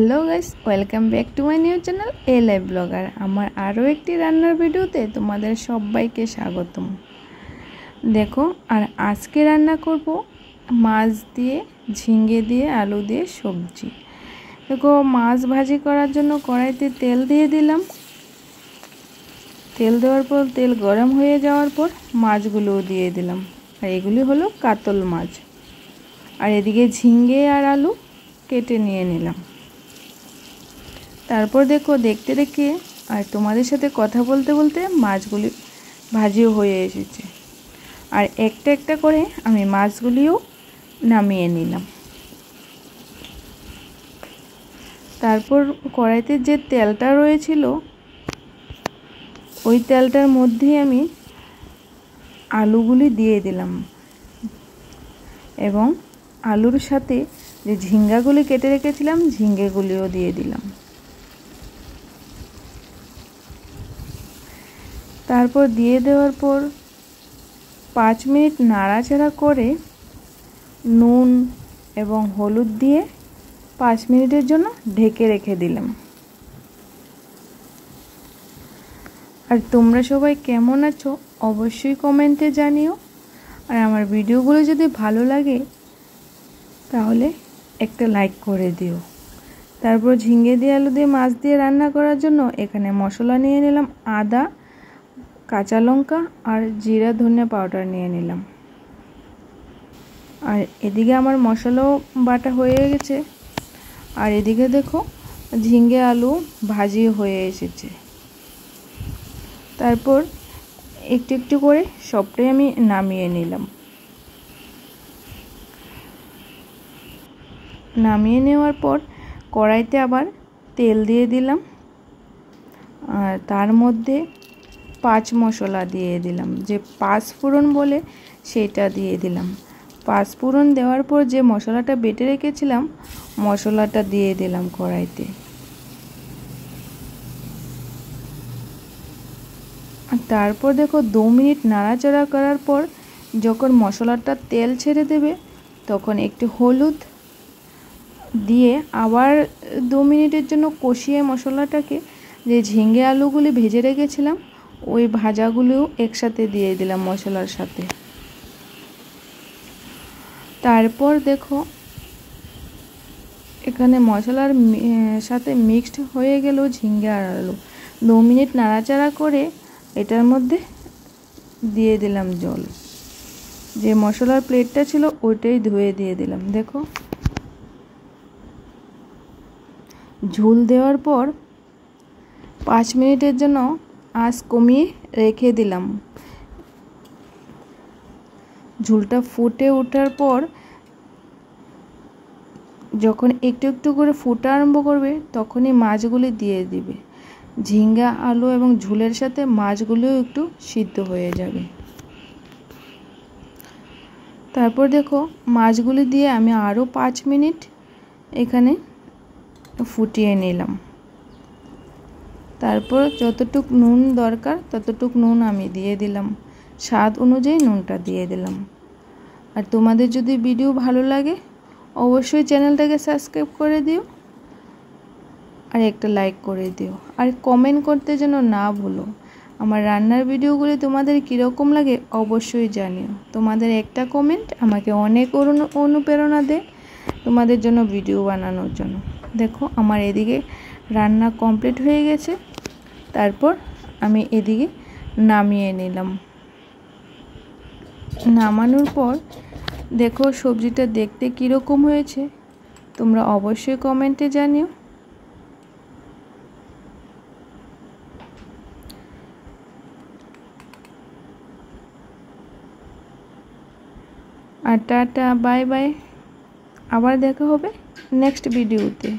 Hello guys, welcome back to my new channel A live blogger. আমার আরও একটি রান্নার ভিডিওতে তোমাদের সবাইকে স্বাগতম। দেখো, আর আজকে রান্না করব মাছ দিয়ে, ঝিঙে দিয়ে, আলু দিয়ে সবজি। দেখো, মাছ ভাজি করার জন্য কড়াইতে তেল দিয়ে দিলাম। তেল দেওয়ার পর তেল গরম হয়ে যাওয়ার পর মাছগুলোও দিয়ে দিলাম। আর এগুলি হলো কাতল মাছ। আর এদিকে ঝিঙে আর আলু কেটে নিয়ে নিলাম। তারপর দেখো, দেখতে দেখতে আর তোমাদের সাথে কথা বলতে বলতে মাছগুলি ভাজিও হয়ে এসেছে। আর একটা একটা করে আমি মাছগুলিও নামিয়ে নিলাম। তারপর কড়াইতে যে তেলটা রয়েছিল ওই তেলটার মধ্যেই আমি আলুগুলি দিয়ে দিলাম এবং আলুর সাথে যে ঝিঙ্গাগুলি কেটে রেখেছিলাম ঝিঙ্গেগুলিও দিয়ে দিলাম। তারপর দিয়ে দেওয়ার পর 5 মিনিট নাড়াচাড়া করে নুন এবং হলুদ দিয়ে 5 মিনিটের জন্য ঢেকে রেখে দিলাম। আর তোমরা সবাই কেমন আছো অবশ্যই কমেন্টে জানিও। আর আমার ভিডিওগুলো যদি ভালো লাগে তাহলে একটা লাইক করে দিও। তারপর ঝিঙে দিয়ে আলু দিয়ে মাছ দিয়ে রান্না করার জন্য এখানে মশলা নিয়ে নিলাম। আদা, কাঁচা লঙ্কা আর জিরা ধনে পাউডার নিয়ে নিলাম। আর এদিকে আমার মশলাও বাটা হয়ে গেছে। আর এদিকে দেখো, ঝিঙে আলু ভাজি হয়ে এসেছে। তারপর একটু একটু করে সবটাই আমি নামিয়ে নিলাম। নামিয়ে নেওয়ার পর কড়াইতে আবার তেল দিয়ে দিলাম। আর তার মধ্যে 5 মশলা দিয়ে দিলাম, যে 5 ফোড়ন বলে সেটা দিয়ে দিলাম। 5 ফোড়ন দেওয়ার পর যে মশলাটা বেটে রেখেছিলাম মশলাটা দিয়ে দিলাম কড়াইতে। তারপর দেখো 2 মিনিট নাড়াচাড়া করার পর যখন মশলাটা তেল ছেড়ে দেবে তখন একটু হলুদ দিয়ে আবার 2 মিনিটের জন্য কষিয়ে মশলাটাকে যে ঝিঙে আলুগুলি ভেজে রেখেছিলাম ওই ভাজাগুলোও একসাথে দিয়ে দিলাম মশলার সাথে। তারপর দেখো, এখানে মশলার সাথে মিক্সড হয়ে গেল ঝিঙে আর আলু। 2 মিনিট নাড়াচাড়া করে এটার মধ্যে দিয়ে দিলাম জল। যে মশলার প্লেটটা ছিল ওইটাই ধুয়ে দিয়ে দিলাম। দেখো, ঝোল দেওয়ার পর 5 মিনিটের জন্য আঁচ কমিয়ে রেখে দিলাম। ঝোলটা ফুটে ওঠার পর যখন একটু একটু করে ফুটা আরম্ভ করবে তখনই মাছগুলি দিয়ে দিবে। ঝিঙ্গা আলু এবং ঝোলের সাথে মাছগুলিও একটু সিদ্ধ হয়ে যাবে। তারপর দেখো, মাছগুলি দিয়ে আমি আরও 5 মিনিট এখানে ফুটিয়ে নিলাম। তারপর যতটুক নুন দরকার ততটুক নুন আমি দিয়ে দিলাম। স্বাদ অনুযায়ী নুনটা দিয়ে দিলাম। আর তোমাদের যদি ভিডিও ভালো লাগে অবশ্যই চ্যানেলটাকে সাবস্ক্রাইব করে দিও আর একটা লাইক করে দিও। আর কমেন্ট করতে যেন না ভুলো। আমার রান্নার ভিডিওগুলি তোমাদের কীরকম লাগে অবশ্যই জানিও। তোমাদের একটা কমেন্ট আমাকে অনেক অনুপ্রেরণা দেয় তোমাদের জন্য ভিডিও বানানোর জন্য। দেখো, আমার এদিকে রান্না কমপ্লিট হয়ে গেছে। তারপর আমি এদিকে নামিয়ে নিলাম। নামানোর পর দেখো সবজিটা দেখতে কীরকম হয়েছে তোমরা অবশ্যই কমেন্টে জানিও। আর টাটা, বাই বাই। আবার দেখা হবে নেক্সট ভিডিওতে।